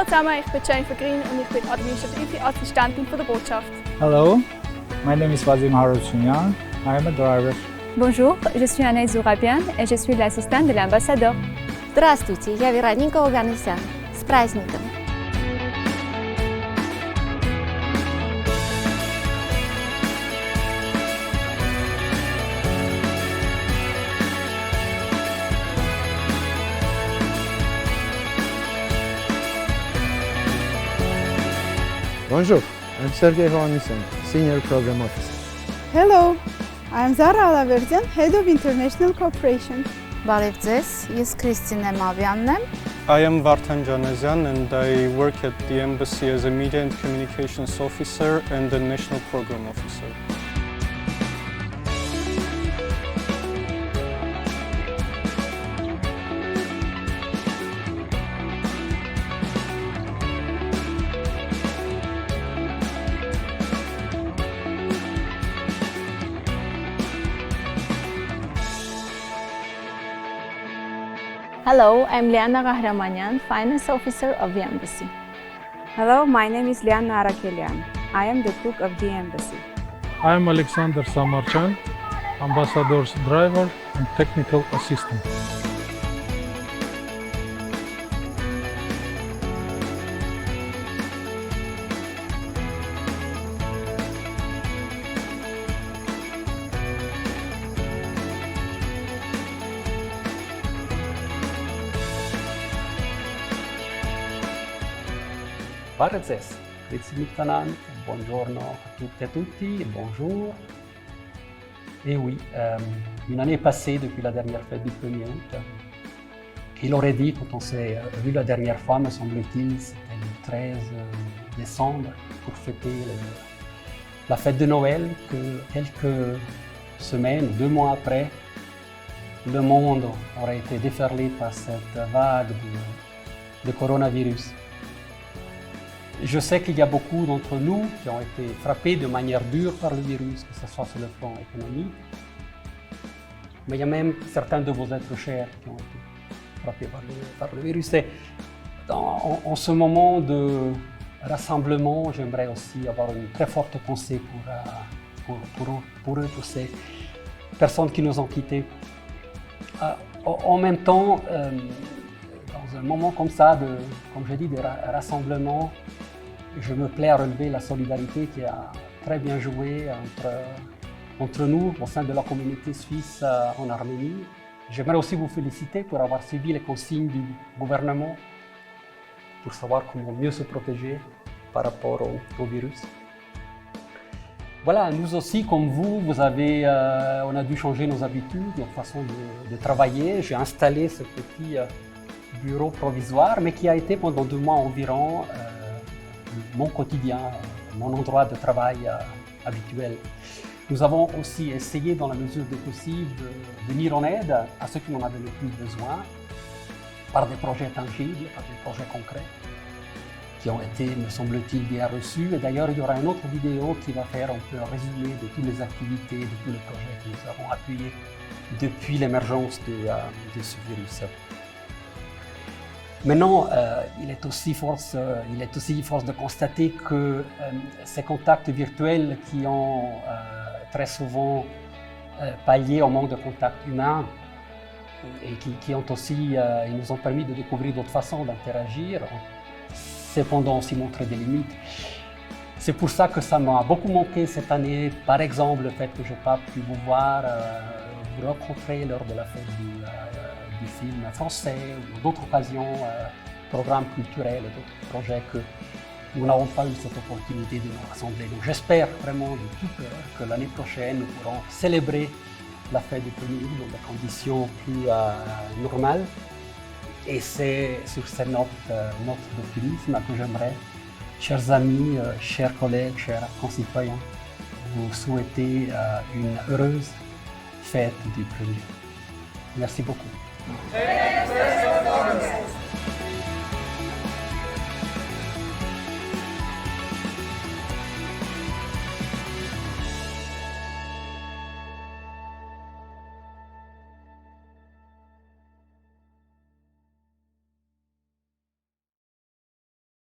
Hallo zusammen, ich bin Jennifer Green und ich bin administrative Assistentin der Botschaft. Hello, my name is Vadim Harutyunyan. I am a driver. Bonjour, je suis Anaïs Zourabian et je suis l'assistante de l'ambassadeur. Здравствуйте, я Вероника Оганесян. С праздником! Bonjour, I'm Sergey Hovhannisyan, Senior Program Officer. Hello, I'm Zara Alaverdian, Head of International Cooperation. Բարև ձեզ, ես Քրիստինե Մավյանն եմ։ I am Vartan Janazyan and I work at the embassy as a Media and Communications Officer and a National Program Officer. Hello, I'm Liana Kahramanyan, Finance Officer of the Embassy. Hello, my name is Liana Arakelian. I am the cook of the embassy. I am Alexander Samarchan, Ambassador's driver and technical assistant. Barzes, Ritsimitanan, buongiorno a tutte et tutti, bonjour. Et oui, une année est passée depuis la dernière fête du 1er août. Il aurait dit, quand on s'est vu la dernière fois, me semble-t-il, c'était le 13 décembre, pour fêter la fête de Noël, que quelques semaines, 2 mois après, le monde aurait été déferlé par cette vague de coronavirus. Je sais qu'il y a beaucoup d'entre nous qui ont été frappés de manière dure par le virus, que ce soit sur le plan économique, mais il y a même certains de vos êtres chers qui ont été frappés par le virus. Et en ce moment de rassemblement, j'aimerais aussi avoir une très forte pensée pour eux, pour ces personnes qui nous ont quittés. En même temps, dans un moment comme ça, comme je dis, de rassemblement, je me plais à relever la solidarité qui a très bien joué entre nous au sein de la communauté suisse en Arménie. J'aimerais aussi vous féliciter pour avoir suivi les consignes du gouvernement pour savoir comment mieux se protéger par rapport au virus. Voilà, nous aussi, comme vous, on a dû changer nos habitudes, notre façon de travailler. J'ai installé ce petit bureau provisoire, mais qui a été pendant 2 mois environ mon quotidien, mon endroit de travail habituel. Nous avons aussi essayé, dans la mesure du possible, de venir en aide à ceux qui en avaient le plus besoin, par des projets tangibles, par des projets concrets, qui ont été, me semble-t-il, bien reçus. Et d'ailleurs, il y aura une autre vidéo qui va faire un peu un résumé de toutes les activités, de tous les projets que nous avons appuyés depuis l'émergence de ce virus. Maintenant, il est aussi force de constater que ces contacts virtuels qui ont très souvent pallié au manque de contact humain et qui ont aussi, ils nous ont permis de découvrir d'autres façons d'interagir, cependant aussi montré des limites. C'est pour ça que ça m'a beaucoup manqué cette année, par exemple le fait que je n'ai pas pu vous voir, vous rencontrer lors de la fête du film français ou d'autres occasions, programmes culturels et d'autres projets que nous n'avons pas eu cette opportunité de nous rassembler. Donc j'espère vraiment de tout cœur que l'année prochaine nous pourrons célébrer la fête du 1er août dans des conditions plus normales. Et c'est sur cette note d'optimisme que j'aimerais, chers amis, chers collègues, chers concitoyens, vous souhaiter une heureuse fête du 1er août. Merci beaucoup.